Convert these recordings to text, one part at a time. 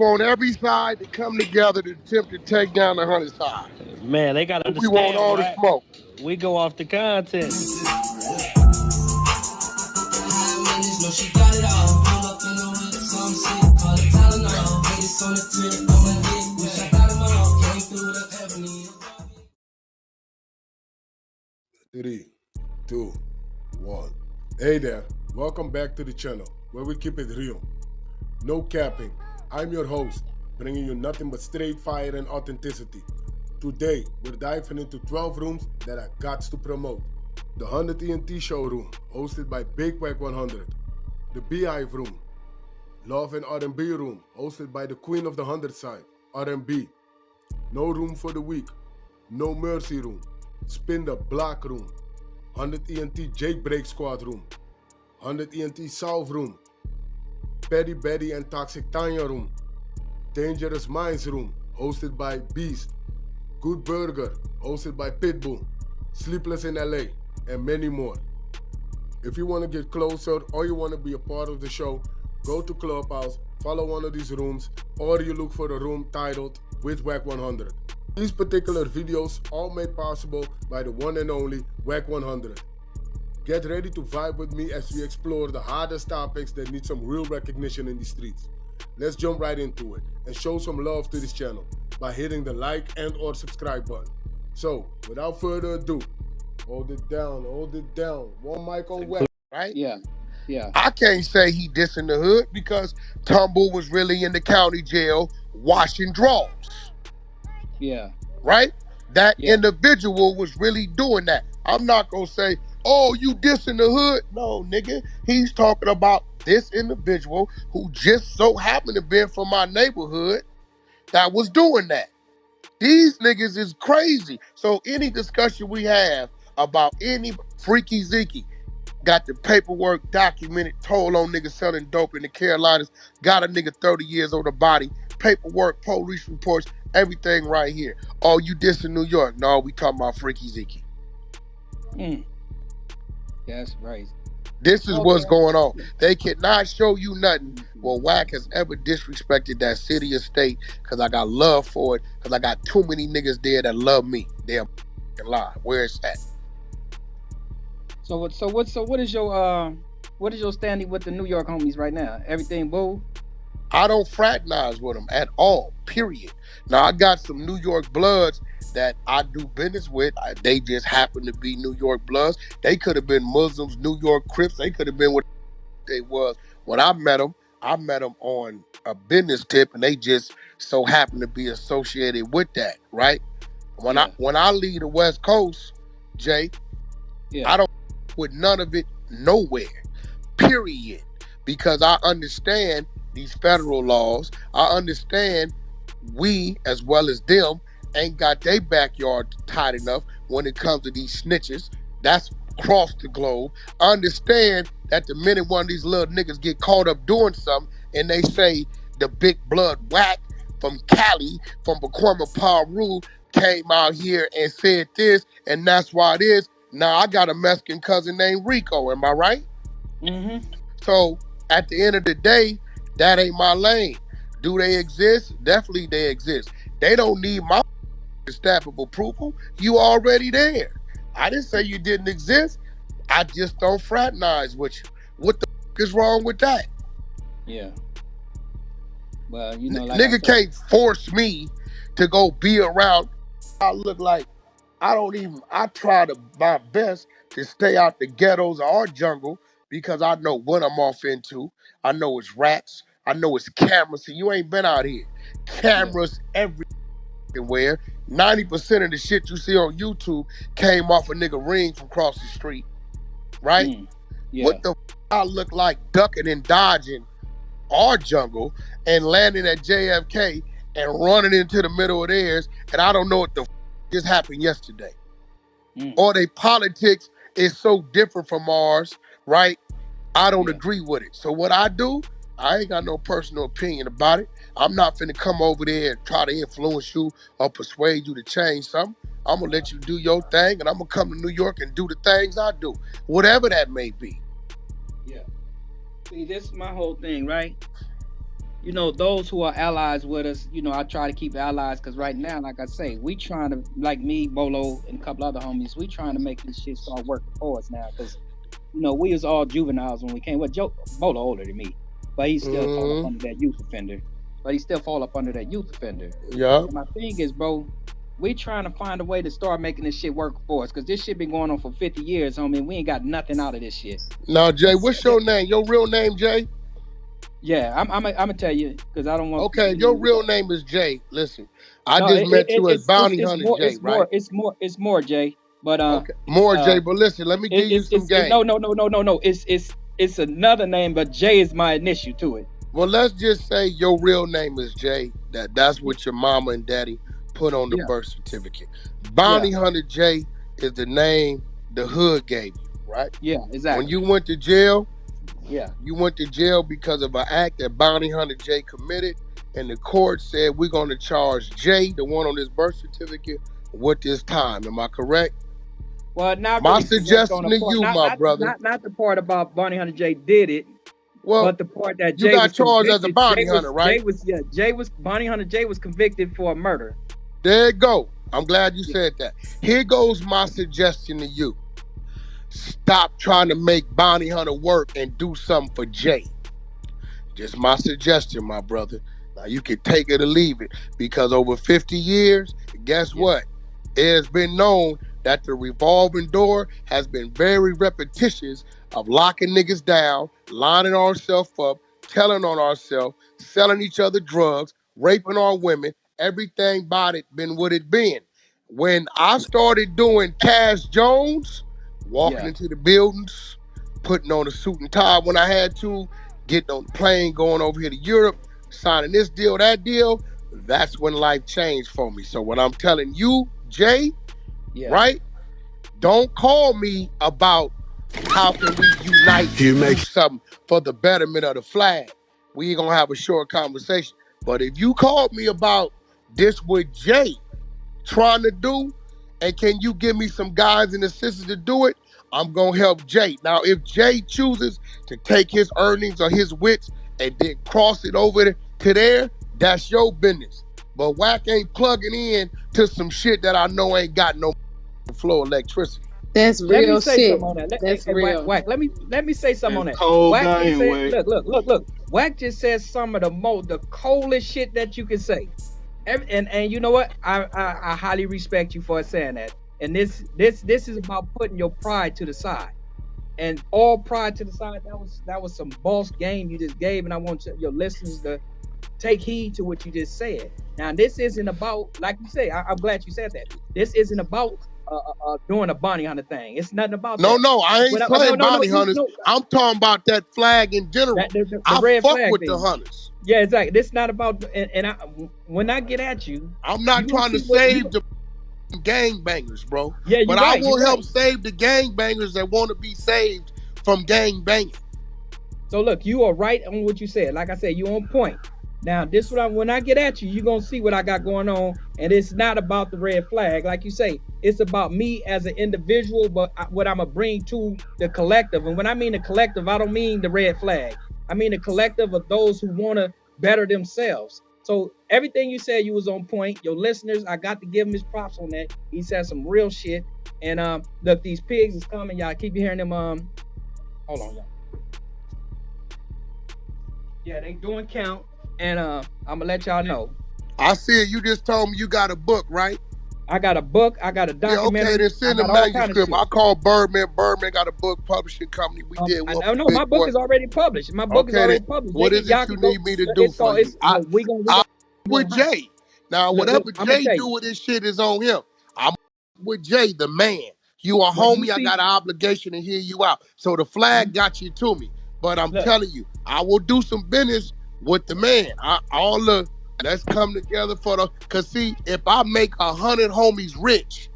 want every side to come together to attempt to take down the 100 side. Man, they gotta We want understand, all the right? smoke. We go off the content. Three, two, one. Hey there, welcome back to the channel where we keep it real. No capping. I'm your host, bringing you nothing but straight fire and authenticity. Today, we're diving into 12 rooms that I got to promote. The 100 ENT showroom, hosted by Big Wack100. The Beehive room. Love and R&B room, hosted by the queen of the 100 side, R&B. No room for the weak. No mercy room. Spin the block room. 100 ENT Jailbreak Squad room. 100 ENT South room. Petty Betty and Toxic Tanya room. Dangerous Minds room, hosted by Beast. Good Burger, hosted by Pitbull. Sleepless in LA, and many more. If you want to get closer or you want to be a part of the show, go to Clubhouse, follow one of these rooms, or you look for a room titled with Wack100. These particular videos all made possible by the one and only Wack100. Get ready to vibe with me as we explore the hardest topics that need some real recognition in the streets. Let's jump right into it and show some love to this channel by hitting the like and or subscribe button. So, without further ado, hold it down. One mic on Wack. Right? Yeah. I can't say he dissing the hood because Tumble was really in the county jail washing drawers. Yeah. Right? That Yeah. individual was really doing that. I'm not going to say, oh, you dissing the hood. No, nigga. He's talking about this individual who just so happened to be from my neighborhood that was doing that. These niggas is crazy. So any discussion we have about any freaky zeke, got the paperwork documented, told on niggas selling dope in the Carolinas, got a nigga 30 years on the body, paperwork, police reports, everything right here. Oh, you dissing New York? No, we talking about freaky zeke. That's right. This is what's going on. They cannot show you nothing where Wack has ever disrespected that city or state because I got love for it, because I got too many niggas there that love me. They're lie. Where it's at. So what is your standing with the New York homies right now? Everything boo? I don't fraternize with them at all, period. Now, I got some New York Bloods that I do business with. They just happen to be New York Bloods. They could have been Muslims, New York Crips. They could have been what they was. When I met them on a business tip, and they just so happen to be associated with that, right? When I leave the West Coast, Jay, I don't with none of it nowhere, period. Because I understand these federal laws. I understand we, as well as them, ain't got their backyard tight enough when it comes to these snitches. That's across the globe. I understand that the minute one of these little niggas get caught up doing something and they say the big blood Wack from Cali, from Pacoima, Peru, came out here and said this, and that's why it is. Now I got a Mexican cousin named Rico, am I right? Mm-hmm. So at the end of the day, that ain't my lane. Do they exist? Definitely they exist. They don't need my stamp of approval. You already there. I didn't say you didn't exist. I just don't fraternize with you. What the is wrong with that? Yeah. Well, you know, nigga can't force me to go be around. I look like I try to my best to stay out the ghettos or our jungle because I know what I'm off into. I know it's rats. I know it's cameras. See, you ain't been out here. Cameras everywhere. 90% of the shit you see on YouTube came off a nigga ring from across the street. Right? What the I look like ducking and dodging our jungle and landing at JFK and running into the middle of theirs, and I don't know what the just happened yesterday. Or they politics is so different from ours, right? I don't agree with it. So what I do, I ain't got no personal opinion about it. I'm not finna come over there and try to influence you or persuade you to change something. I'm gonna let you do your thing, and I'm gonna come to New York and do the things I do, whatever that may be. Yeah. See, this is my whole thing, right? you know, those who are allies with us, you know, I try to keep allies because right now, like I say, we trying to, like me, Bolo, and a couple other homies, we trying to make this shit start working for us now because, you know, we was all juveniles when we came. Well, Joe Bolo older than me, but he still fall up Mm-hmm. under that youth offender. But he still fall up under that youth offender. Yup. And my thing is, bro, we trying to find a way to start making this shit work for us because this shit been going on for 50 years, homie. And we ain't got nothing out of this shit. Now, Jay, This, what's your name? Your real name, Jay? yeah, I'm gonna tell you because I don't want Okay, people if to. your real name is Jay, listen, I No, just met you as Bounty it's Hunter more Jay, right? it's more Jay. But Okay, more Jay, uh but listen, let me give you some no game. no it's another name, but Jay is my initial to it. Well, let's just say your real name is Jay. That's Y- what your mama and daddy put on the Yeah, birth certificate. yeah, Bounty Hunter Jay is the name the hood gave you, right? yeah, When exactly. you went to jail, Yeah, you went to jail because of an act that Bounty Hunter Jay committed, and the court said we're going to charge Jay, the one on his birth certificate, with this time. Am I correct? well, not My really correct on suggestion the to part, you, my brother. not the part about Bonnie Hunter J did it, Well, but the part that you Jay got was charged as a convicted. bounty hunter, right? Jay was Bonnie Hunter J was convicted for a murder. There you go. I'm glad you Yeah, said that. Here goes my suggestion to you. Stop trying to make bounty hunter work and do something for Jay. Just my suggestion, my brother. Now you can take it or leave it because over 50 years, guess yeah, what? It has been known that the revolving door has been very repetitious of locking niggas down, lining ourselves up, telling on ourselves, selling each other drugs, raping our women. Everything about it been what it been. When I started doing Cash Jones, walking yeah, into the buildings, putting on a suit and tie when I had to, getting on the plane, going over here to Europe, signing this deal, that deal, that's when life changed for me. So what I'm telling you, Jay, yeah. right? Don't call me about how can we unite You and do make something for the betterment of the flag. We ain't gonna have a short conversation. But if you called me about this with Jay trying to do, and can you give me some guys and assistants to do it? I'm gonna help Jay. Now, if Jay chooses to take his earnings or his wits and then cross it over to there, that's your business. But Wack ain't plugging in to some shit that I know ain't got no flow of electricity. That's Let me real say shit. something on that. That's Whack, real. Whack. Let me say something on That's that. cold Whack just game, said, Wade. look. Whack just said some of the coldest shit that you can say. And you know what? I highly respect you for saying that. And this is about putting your pride to the side. And all pride to the side. That was some boss game you just gave. And I want your listeners to take heed to what you just said. Now, this isn't about, like you say, I'm glad you said that. This isn't about doing a bounty hunter thing. It's nothing about No, that. no, I ain't No, playing no, no, bounty hunters. no. I'm talking about that flag in That general. the I red fuck flag with the thing. hunters. Yeah, exactly. This not about. And when I get at you, I'm you not gonna trying to see what you. save the gangbangers, bro. Yeah, But you're I right. You're will help right. save the gangbangers that want to be saved from gang banging. So look, you are right on what you said. Like I said, you on point. Now, this what I when I get at you, you're gonna see what I got going on, and it's not about the red flag, like you say. It's about me as an individual, but what I'm gonna bring to the collective. And when I mean the collective, I don't mean the red flag. I mean the collective of those who want to better themselves. So everything you said, you was on point. Your listeners, I got to give him his props on that. He said some real shit. And look, these pigs is coming, y'all. Keep hearing them. Hold on, y'all. Yeah, they doing count, and I'm gonna let y'all know. I see it. You just told me you got a book, right? I got a book, I got a Yeah, okay, documentary, then I send the got all kind of manuscript. shit. I called Birdman. Birdman got a book publishing company. We did I one don't for know. Big My book Boy. is already published. My book is Okay, then already published. what is it Y'all you can go. need me to do It's for called. you? It's no. I We with gonna Jay. Now, look. whatever I'm gonna Jay tell do you. with this shit is on him. I'm with Jay, the man. You a When you homie, I see, got an obligation to hear you out. So the flag got you to me. But I'm look, telling you, I will do some business with the man. All the let's come together for the cause see, if I make 100 homies rich,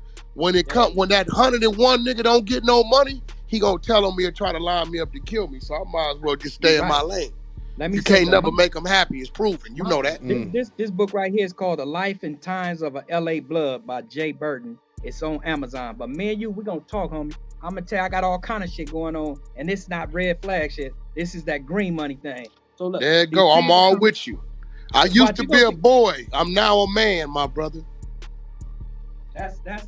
yeah, when that 101 nigga don't get no money, he gonna tell on me and try to line me up to kill me. So I might as well just you're stay in my right. lane. Let me You say can't something. never make them happy. It's proven. You My know that. this book right here is called The Life and Times of a L.A. Blood by Jay Burton. It's on Amazon. But me and you, we gonna talk, homie. I'm gonna tell you, I got all kind of shit going on, and it's not red flag shit. This is that green money thing. So look, There you these go. I'm pigs are all coming. with you. I used But to you be gonna a see. boy. I'm now a man, my brother.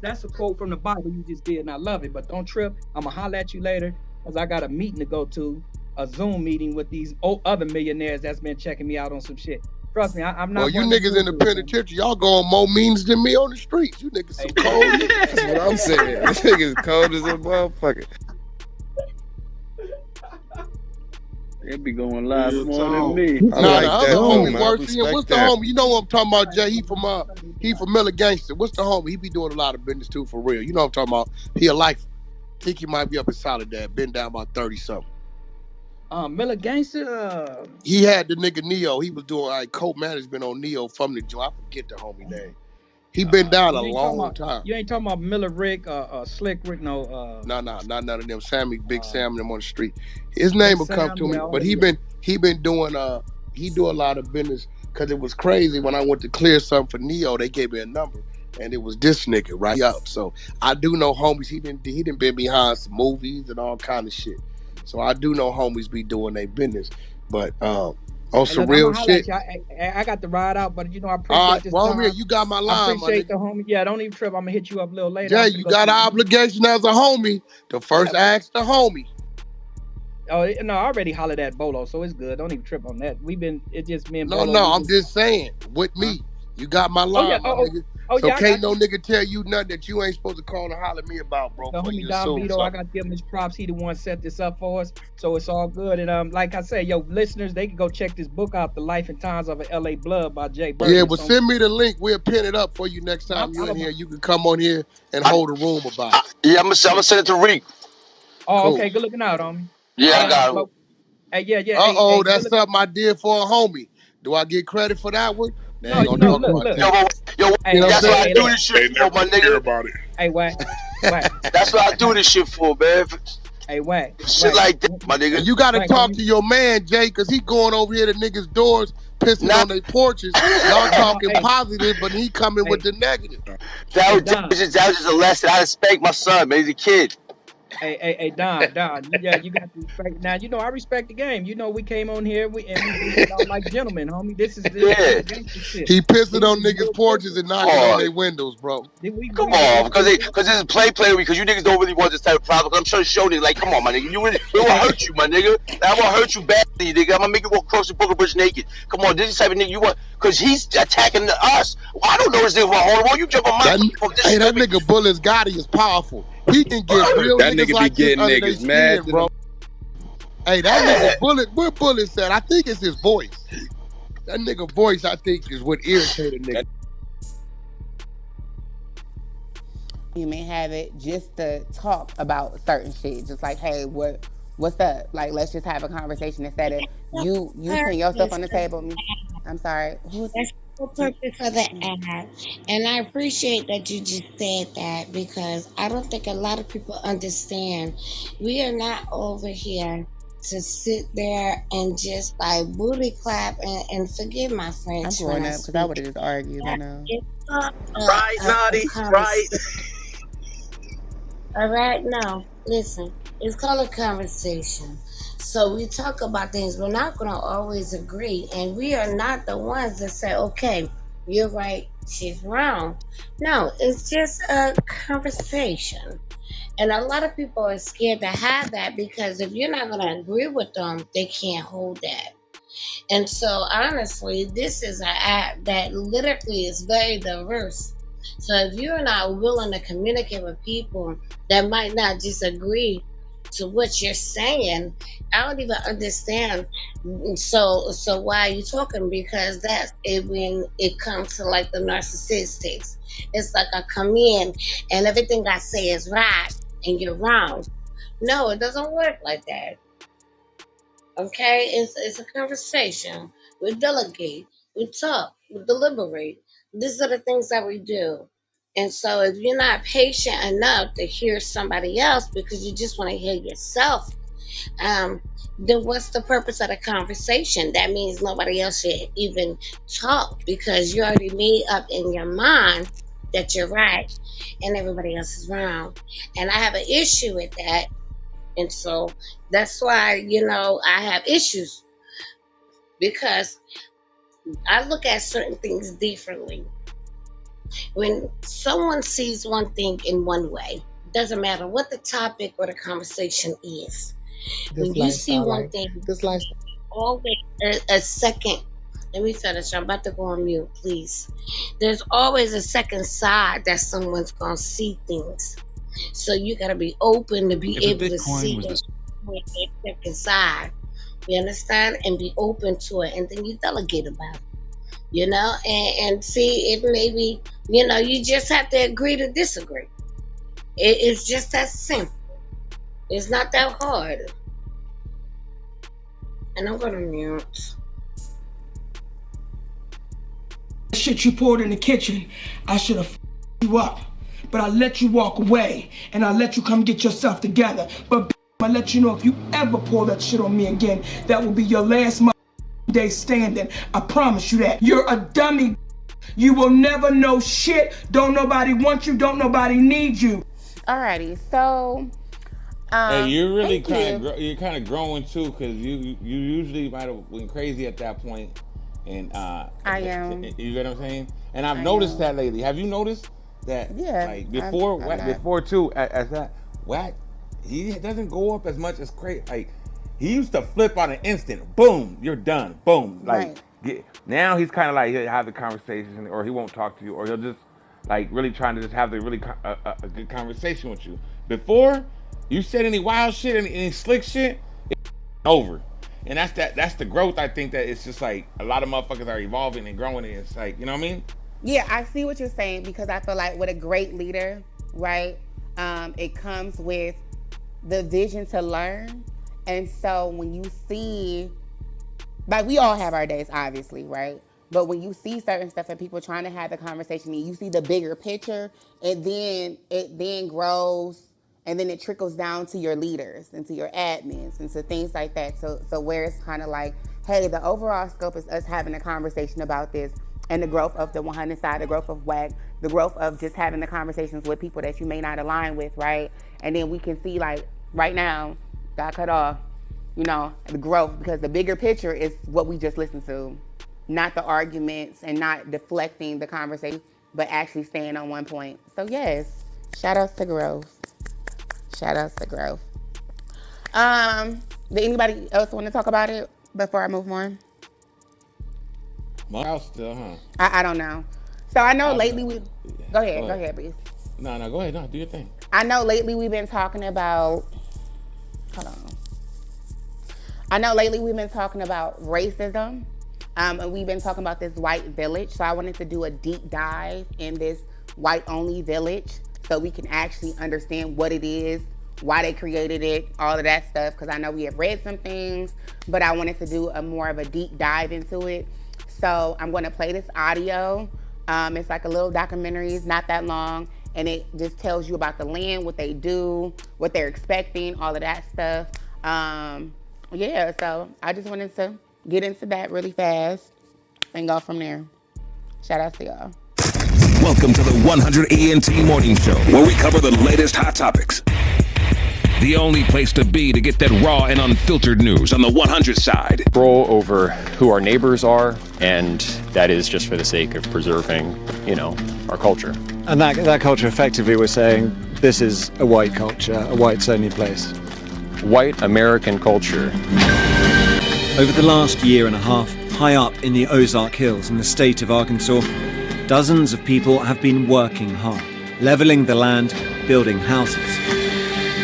That's a quote from the Bible you just did, and I love it. But don't trip. I'm gonna holler at you later because I got a meeting to go to, a Zoom meeting with these other millionaires that's been checking me out on some shit. Trust me, I'm Well, not you one to niggas do in the this, man. penitentiary, y'all go on more means than me on the streets. You niggas Hey, some cold niggas. That's what I'm saying. This nigga's cold as a motherfucker. They be going live Real more than talk. me. I Nah, the like other that though, homie man. I worse than him. What's respect the that. homie? You know what I'm talking about, Jay? He from Miller Gangster. What's the homie? He be doing a lot of business too, for real. You know what I'm talking about? He a lifer. Think he might be up in Solidad. Been down about 30 something. Miller Gangster. He had the nigga Neo. He was doing like co-management on Neo from the joint. I forget the homie name. He been down a You ain't talking long about. time. You ain't talking about Miller Rick, Slick Rick, no. Nah, not none of them. Sammy, Big Uh, Sam, them on the street. His Big name will come Sam. to Yeah, me, all but them. he been doing he do a lot of business because it was crazy when I went to clear something for Neo. They gave me a number and it was this nigga right up. So I do know homies. He didn't been behind some movies and all kind of shit. So I do know homies be doing their business, but on Hey, some look, I'm real gonna holler shit. at you. I got to ride out, but I All right, appreciate this well, homie, time. you got my I line, my appreciate nigga. the homie. Yeah, don't even trip. I'm gonna hit you up a little later. Jay, I'm gonna you go to got an the meeting. obligation as a homie to Yeah. first ask the homie. Oh no, I already hollered at Bolo, so it's good. Don't even trip on that. We've been. It's just me and No, Bolo. no, We I'm just. just saying, with Huh? me, you got my Oh yeah. line, my nigga. Oh So yeah. I can't got no you. nigga tell you nothing that you ain't supposed to call and holler at me about, bro, The before homie you Don assume Vito, I something. got to give him his props. He the one set this up for us, so it's all good. And like I said, yo, listeners, they can go check this book out, "The Life and Times of a L.A. Blood" by Jay Yeah, Burton. well, It's on. send me the link. We'll pin it up for you next time you I'm in about. here. You can come on here and I, hold a room about it. yeah, I'm gonna send it to Reek. Oh, Cool. okay. Good looking out, homie. Yeah, All I Hey, right. got it. Flo. Hey, yeah. Uh-oh, Good that's look. something I did for a homie. Do I get credit for that one? They No, ain't gonna look, talk look, about look. Yo, that. yo, You know what that's what I I'm do Look. this shit They for, never my gonna hear nigga. about it. Hey, Wack. That's what I do this shit for, man. Hey, Wack, Shit Wack, like that, my And nigga. you got to Wack. When talk you to your man, Jay, because he going over here to niggas' doors, pissing Nah, on their porches. Y'all no, talking positive, but he coming with hey, the negative. that hey, was, Don. that was just a lesson. I had to spank my son, man. He's a kid. Hey, Don. You got to respect. Now, I respect the game. We came on here, we dish it out like gentlemen, homie. This is Yeah. some gangster shit. He pissing These on is niggas' real porches business. and knocking on Oh, their windows, bro. come We on, real because business. this is play because you niggas don't really want this type of problem. 'Cause I'm trying to show niggas like, come on, my nigga, it will hurt you, my nigga. I'm gonna hurt you badly, nigga. I'm gonna make you walk across the Brooklyn Bridge naked. Come on, this is the type of nigga you want, because he's attacking us. Well, I don't know this nigga from Harlem. You jump on my That platform, hey, that disrespect me. nigga Bullets Gotti is powerful. He can get real That niggas nigga be like this getting under their niggas mad skin, to the bro. Hey, that nigga Bullet, what Bullet said, I think it's his voice. That nigga voice, I think, is what irritated niggas. You may have it just to talk about certain shit, just like, hey, what's up? Like, let's just have a conversation instead of you putting yourself Purpose on the for the table. I'm sorry, who's that's the purpose for the ad. And I appreciate that you just said that because I don't think a lot of people understand. We are not over here to sit there and just like booty clap and forgive my I'm French when growing I up because I would speak. have just argued. I know. It's not Right, a Naughty, right. conversation. All right, now listen, it's called a conversation. So we talk about things. We're not going to always agree, and we are not the ones that say, "Okay, you're right, she's wrong." No, it's just a conversation, and a lot of people are scared to have that because if you're not going to agree with them, they can't hold that. And so, honestly, this is an app that literally is very diverse. So, if you're not willing to communicate with people that might not just agree to what you're saying, I don't even understand. So why are you talking? Because that's it when it comes to like the narcissistics. It's like I come in and everything I say is right and you're wrong. No, it doesn't work like that. Okay, it's a conversation. We delegate, we talk, we deliberate. These are the things that we do. And so, if you're not patient enough to hear somebody else because you just want to hear yourself, then what's the purpose of the conversation? That means nobody else should even talk because you already made up in your mind that you're right and everybody else is wrong. And I have an issue with that, and so that's why, I have issues because I look at certain things differently. When someone sees one thing in one way, doesn't matter what the topic or the conversation is. This When you see lifestyle, one like thing, this lifestyle. always a second. Let me finish. I'm about to go on mute, please. There's always a second side that someone's gonna see things. So you gotta be open to be If a able to Bitcoin see was that the second side. You understand? And be open to it, and then you delegate about it. And see it. Maybe you just have to agree to disagree. It's just that simple. It's not that hard. And I'm gonna mute. Shit you poured in the kitchen, I should have you up. But I let you walk away, and I let you come get yourself together. But I let you know if you ever pour that shit on me again, that will be your last day standing. I promise you that. You're a dummy. You will never know shit. Don't nobody want you. Don't nobody need you. Alrighty, so Hey, you're really thank you. you're kind of growing too, because you usually might have went crazy at that point, and I am. you get what I'm saying. And I've I noticed am. that lately. Have you noticed that? Yeah, Like I'm not. before too, as that Wack, he doesn't go up as much as crazy. Like he used to flip on an instant. Boom, you're done. Boom, like Right. now he's kind of like he'll have the conversation, or he won't talk to you, or he'll just like really trying to just have the really a good conversation with you. Before, you said any wild shit, any slick shit, it's over. And that's the growth. I think that it's just like a lot of motherfuckers are evolving and growing, and it's like, you know what I mean? Yeah, I see what you're saying, because I feel like with a great leader, right, it comes with the vision to learn. And so when you see, like, we all have our days, obviously, right? But when you see certain stuff and people trying to have the conversation and you see the bigger picture, it then grows, and then it trickles down to your leaders and to your admins and to things like that. So where it's kind of like, hey, the overall scope is us having a conversation about this, and the growth of the 100 side, the growth of Wack, the growth of just having the conversations with people that you may not align with, right? And then we can see, like, right now, got cut off, the growth, because the bigger picture is what we just listened to, not the arguments and not deflecting the conversation, but actually staying on one point. So yes, shout outs to growth. Shout outs to growth. Did anybody else want to talk about it before I move on? My house still, huh? I don't know. So I know I don't lately know. go ahead, please. No, go ahead. No, do your thing. I know lately we've been talking about, hold on. I know lately we've been talking about racism, and we've been talking about this white village. So I wanted to do a deep dive in this white-only village so we can actually understand what it is, why they created it, all of that stuff, because I know we have read some things, but I wanted to do a more of a deep dive into it. So I'm going to play this audio. It's like a little documentary. It's not that long, and it just tells you about the land, what they do, what they're expecting, all of that stuff. Yeah, so I just wanted to get into that really fast and go from there. Shout out to y'all. Welcome to the 100 ENT Morning Show, where we cover the latest hot topics. The only place to be to get that raw and unfiltered news on the 100 side. Control over who our neighbors are, and that is just for the sake of preserving, our culture. And that culture, effectively, we're saying this is a white culture, a whites-only place. White American culture. Over the last year and a half, high up in the Ozark Hills in the state of Arkansas, dozens of people have been working hard, leveling the land, building houses.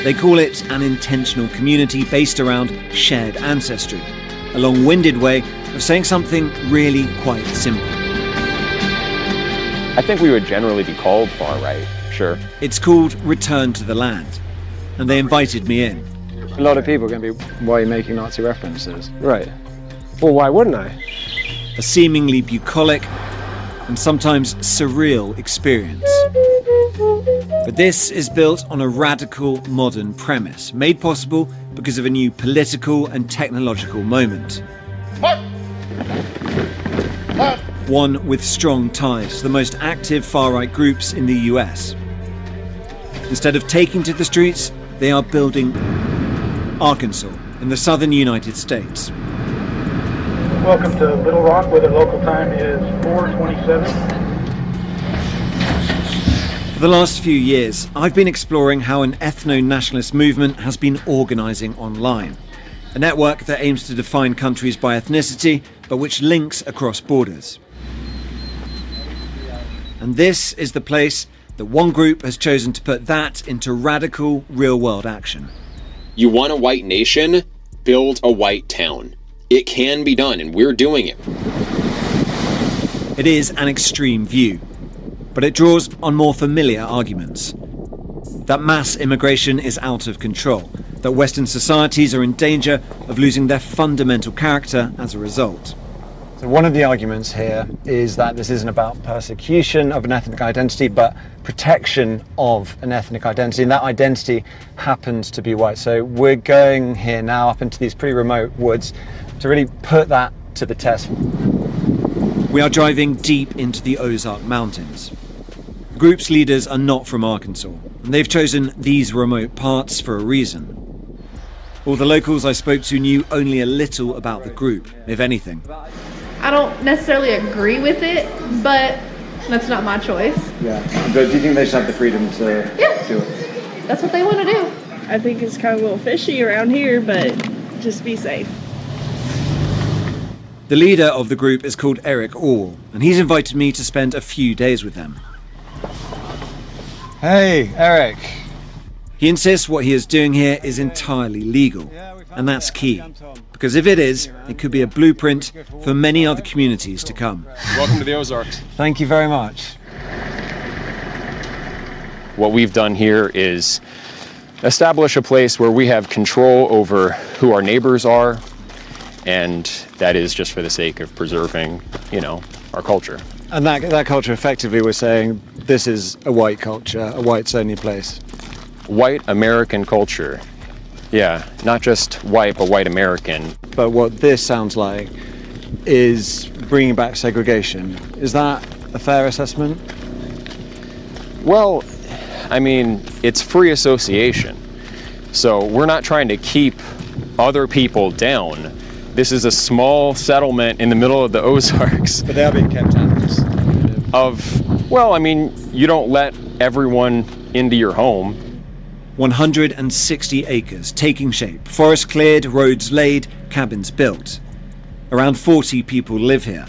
They call it an intentional community based around shared ancestry, a long-winded way of saying something really quite simple. I think we would generally be called far right, sure. It's called Return to the Land, and they invited me in. A lot of people are going to be, why are you making Nazi references? Right. Well, why wouldn't I? A seemingly bucolic and sometimes surreal experience. But this is built on a radical modern premise, made possible because of a new political and technological moment. One with strong ties to the most active far-right groups in the US. Instead of taking to the streets, they are building Arkansas in the southern United States. Welcome to Little Rock, where the local time is 4:27. For the last few years, I've been exploring how an ethno-nationalist movement has been organising online. A network that aims to define countries by ethnicity, but which links across borders. And this is the place that one group has chosen to put that into radical, real-world action. You want a white nation? Build a white town. It can be done, and we're doing it. It is an extreme view, but it draws on more familiar arguments. That mass immigration is out of control, that Western societies are in danger of losing their fundamental character as a result. So one of the arguments here is that this isn't about persecution of an ethnic identity, but protection of an ethnic identity, and that identity happens to be white. So we're going here now up into these pretty remote woods to really put that to the test. We are driving deep into the Ozark Mountains. The group's leaders are not from Arkansas, and they've chosen these remote parts for a reason. All the locals I spoke to knew only a little about the group, if anything. I don't necessarily agree with it, but that's not my choice. Yeah, but do you think they should have the freedom to do it? That's what they want to do. I think it's kind of a little fishy around here, but just be safe. The leader of the group is called Eric Orwell, and he's invited me to spend a few days with them. Hey, Eric. He insists what he is doing here is entirely legal, and that's key. Because if it is, it could be a blueprint for many other communities to come. Welcome to the Ozarks. Thank you very much. What we've done here is establish a place where we have control over who our neighbors are, and that is just for the sake of preserving, our culture. And that culture, effectively, we're saying this is a white culture, a whites-only place. White American culture. Yeah, not just white, but white American. But what this sounds like is bringing back segregation. Is that a fair assessment? Well, it's free association. So we're not trying to keep other people down. This is a small settlement in the middle of the Ozarks. But they are being kept out. You don't let everyone into your home. 160 acres taking shape, forests cleared, roads laid, cabins built. Around 40 people live here.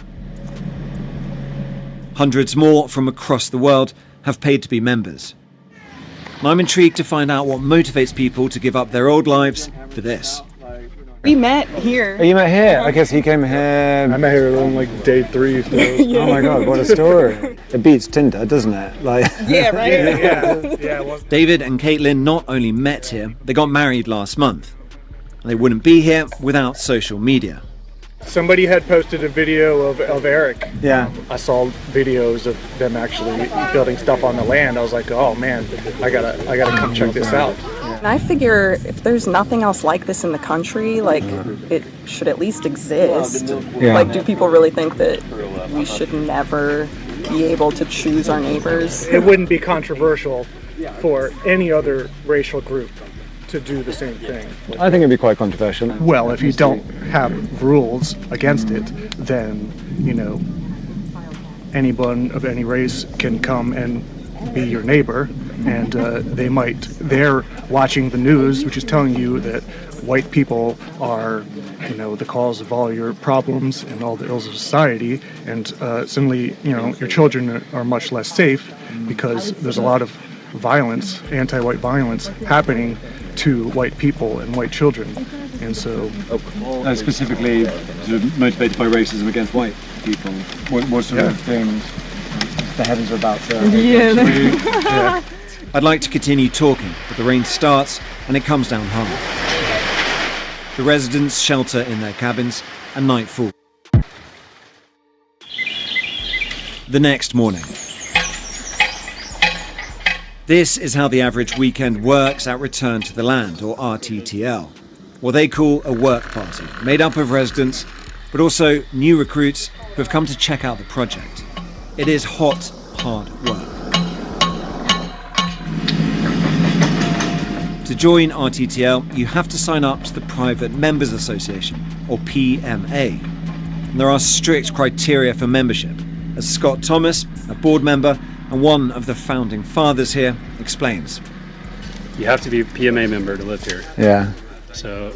Hundreds more from across the world have paid to be members. And I'm intrigued to find out what motivates people to give up their old lives for this. We met here. Oh, you met here? I guess he came here. I met here on day 3. So. Yeah. Oh my God, what a story. It beats Tinder, doesn't it? Yeah, right? Yeah. David and Caitlin not only met here, they got married last month. And they wouldn't be here without social media. Somebody had posted a video of Eric. Yeah. I saw videos of them actually building stuff on the land. I was like, oh man, I gotta come check this out. And I figure if there's nothing else like this in the country, it should at least exist. Yeah. Do people really think that we should never be able to choose our neighbors? It wouldn't be controversial for any other racial group to do the same thing. I think it'd be quite controversial. Well, if you don't have rules against it, then, anyone of any race can come and be your neighbor, and they're watching the news, which is telling you that white people are, the cause of all your problems and all the ills of society, and suddenly, your children are much less safe because there's a lot of violence, anti-white violence happening to white people and white children. And so specifically motivated by racism against white people, what sort of things the heavens are about to Yeah. I'd like to continue talking, but the rain starts and it comes down hard. The residents shelter in their cabins and night falls. The next morning. This is how the average weekend works at Return to the Land, or RTTL, what they call a work party, made up of residents, but also new recruits who have come to check out the project. It is hot, hard work. To join RTTL, you have to sign up to the Private Members Association, or PMA. and there are strict criteria for membership, as Scott Thomas, a board member and one of the founding fathers here, explains. You have to be a PMA member to live here. Yeah. So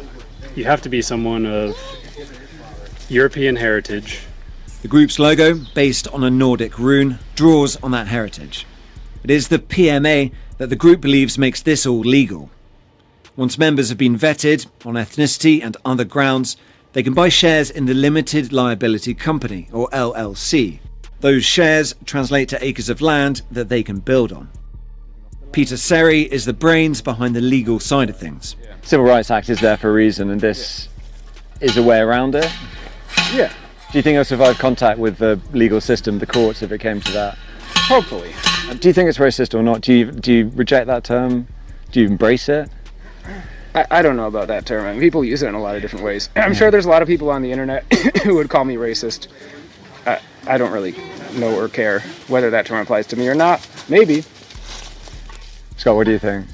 you have to be someone of European heritage. The group's logo, based on a Nordic rune, draws on that heritage. It is the PMA that the group believes makes this all legal. Once members have been vetted on ethnicity and other grounds, they can buy shares in the Limited Liability Company, or LLC. Those shares translate to acres of land that they can build on. Peter Seri is the brains behind the legal side of things. Civil Rights Act is there for a reason, and this is a way around it? Yeah. Do you think it'll survive contact with the legal system, the courts, if it came to that? Hopefully. Do you think it's racist or not? Do you reject that term? Do you embrace it? I don't know about that term. I mean, people use it in a lot of different ways. I'm sure there's a lot of people on the internet who would call me racist. I don't really know or care whether that term applies to me or not. Maybe. Scott, what do you think?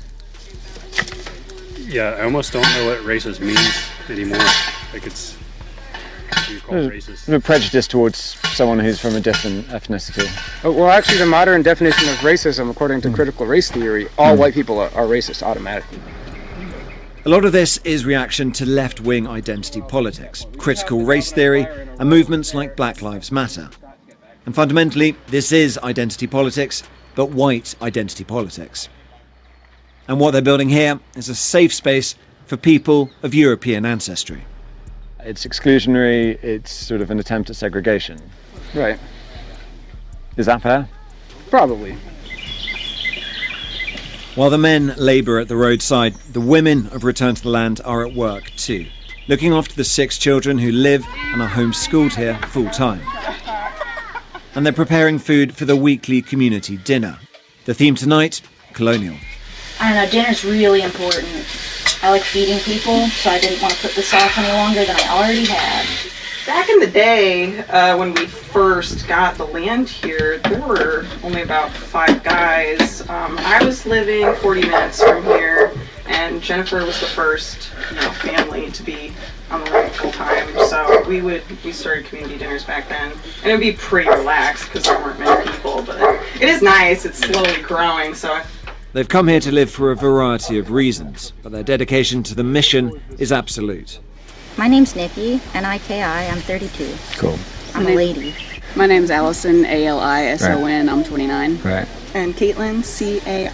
Yeah, I almost don't know what racist means anymore. Like it's... You call it racist. A prejudice towards someone who's from a different ethnicity. Well, actually, the modern definition of racism, according to critical race theory, all white people are racist automatically. A lot of this is reaction to left-wing identity politics, critical race theory, and movements like Black Lives Matter. And fundamentally, this is identity politics, but white identity politics. And what they're building here is a safe space for people of European ancestry. It's exclusionary, it's sort of an attempt at segregation. Right. Is that fair? Probably. While the men labour at the roadside, the women of Return to the Land are at work too, looking after the 6 children who live and are homeschooled here full-time. And they're preparing food for the weekly community dinner. The theme tonight, colonial. I don't know, dinner's really important. I like feeding people, so I didn't want to put this off any longer than I already had. Back in the day, when we first got the land here, there were only about 5 guys. I was living 40 minutes from here, and Jennifer was the first, family to be on the land full time. So we started community dinners back then, and it would be pretty relaxed because there weren't many people. But it is nice. It's slowly growing. So. They've come here to live for a variety of reasons, but their dedication to the mission is absolute. My name's Nikki, N-I-K-I, I'm 32. Cool. I'm a lady. My name's Allison, A-L-I-S-O-N, I'm 29. Right. And Caitlin, C-A-I-T-L-I-N,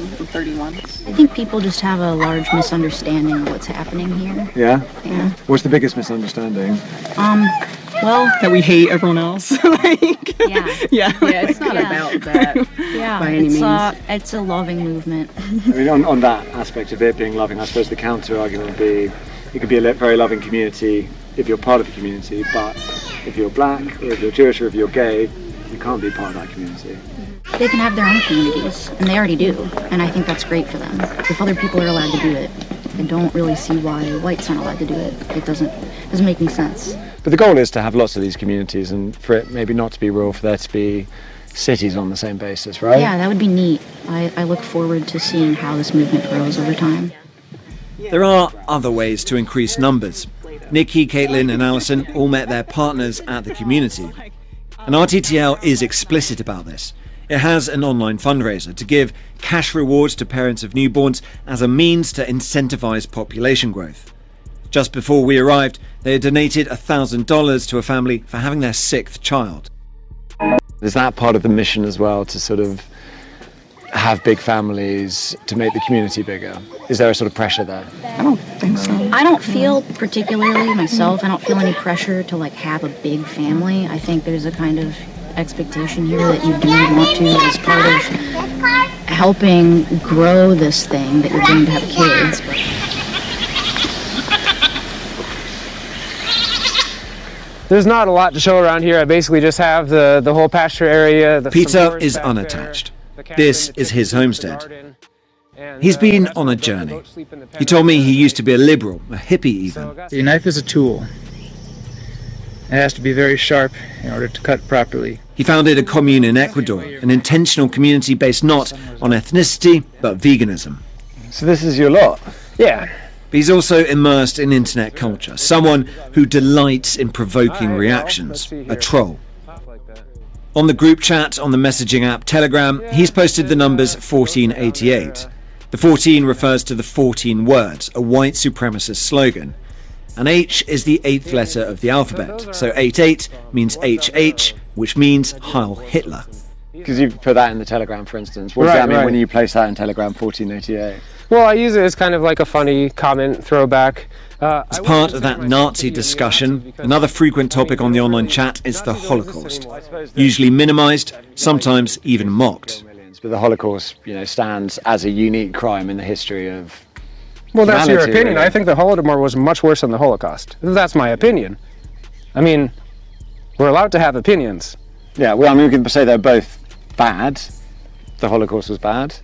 I'm 31. I think people just have a large misunderstanding of what's happening here. Yeah? Yeah. What's the biggest misunderstanding? Well... That we hate everyone else. Yeah, it's not about that by any means. It's a loving movement. I mean, on that aspect of it being loving, I suppose the counter-argument would be it could be a very loving community if you're part of the community, but if you're black, or if you're Jewish, or if you're gay, you can't be part of that community. They can have their own communities, and they already do, and I think that's great for them. If other people are allowed to do it, I don't really see why whites aren't allowed to do it. It doesn't make any sense. But the goal is to have lots of these communities, and for it maybe not to be rural, for there to be cities on the same basis, right? Yeah, that would be neat. I look forward to seeing how this movement grows over time. There are other ways to increase numbers. Nikki, Caitlin and Allison all met their partners at the community. And RTTL is explicit about this. It has an online fundraiser to give cash rewards to parents of newborns as a means to incentivise population growth. Just before we arrived, they had donated $1,000 to a family for having their 6th child. Is that part of the mission as well, to sort of have big families, to make the community bigger? Is there a sort of pressure there? I don't think so. I don't feel particularly myself, I don't feel any pressure to have a big family. I think there's a kind of expectation here that you do want to, as part of helping grow this thing, that you're going to have kids. There's not a lot to show around here. I basically just have the whole pasture area. Peter is unattached. This is his homestead. He's been on a journey. He told me he used to be a liberal, a hippie even. The knife is a tool. It has to be very sharp in order to cut properly. He founded a commune in Ecuador, an intentional community based not on ethnicity, but veganism. So this is your lot? Yeah. But he's also immersed in internet culture, someone who delights in provoking reactions, a troll. On the group chat on the messaging app Telegram, he's posted the numbers 1488. The 14 refers to the 14 words, a white supremacist slogan. And H is the 8th letter of the alphabet, so 88 means HH, which means Heil Hitler. Because you put that in the Telegram, for instance. What does that mean when you place that in Telegram 1488? Well, I use it as kind of like a funny comment throwback. As part of that Nazi discussion, another frequent topic on the online chat is the Holocaust. Usually minimised, sometimes even mocked. But the Holocaust, stands as a unique crime in the history of Well, that's your humanity, opinion. really. I think the Holodomor was much worse than the Holocaust. That's my opinion. I mean, we're allowed to have opinions. Yeah, well, I mean, we can say they're both bad. The Holocaust was bad.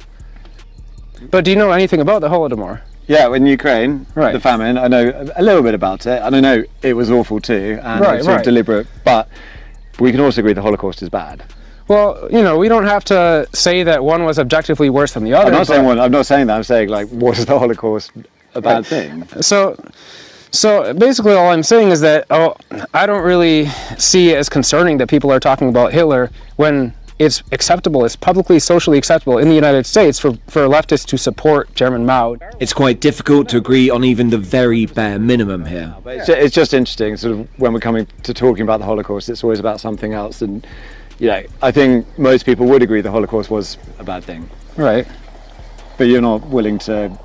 But do you know anything about the Holodomor? Yeah, in Ukraine, the famine, I know a little bit about it, and I know it was awful too, and it was sort of deliberate, but we can also agree the Holocaust is bad. Well, we don't have to say that one was objectively worse than the other. I'm not saying that, I'm saying, was the Holocaust a bad thing? So basically all I'm saying is that I don't really see it as concerning that people are talking about Hitler when it's acceptable, it's publicly, socially acceptable in the United States for leftists to support Chairman Mao. It's quite difficult to agree on even the very bare minimum here. It's just interesting, sort of, when we're coming to talking about the Holocaust, it's always about something else, and I think most people would agree the Holocaust was a bad thing. Right. But you're not willing to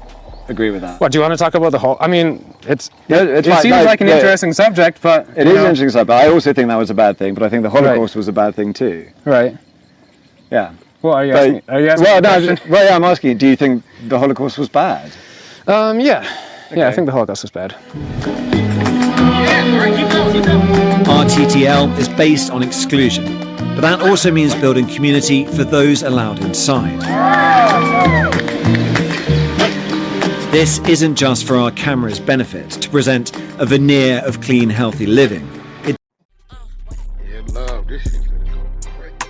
agree with that. What, do you want to talk about the whole? I mean, it seems seems like an interesting subject, but it is an interesting subject. I also think that was a bad thing, but I think the Holocaust was a bad thing too. Right. Yeah. Well, are you asking? Well, I'm asking you. Do you think the Holocaust was bad? Yeah. Yeah, I think the Holocaust was bad. RTTL is based on exclusion, but that also means building community for those allowed inside. This isn't just for our camera's benefit, to present a veneer of clean, healthy living. This shit's finna go crazy.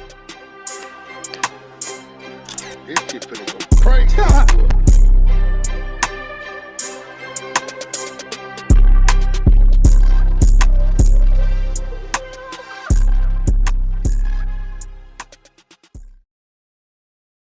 This shit finna go crazy.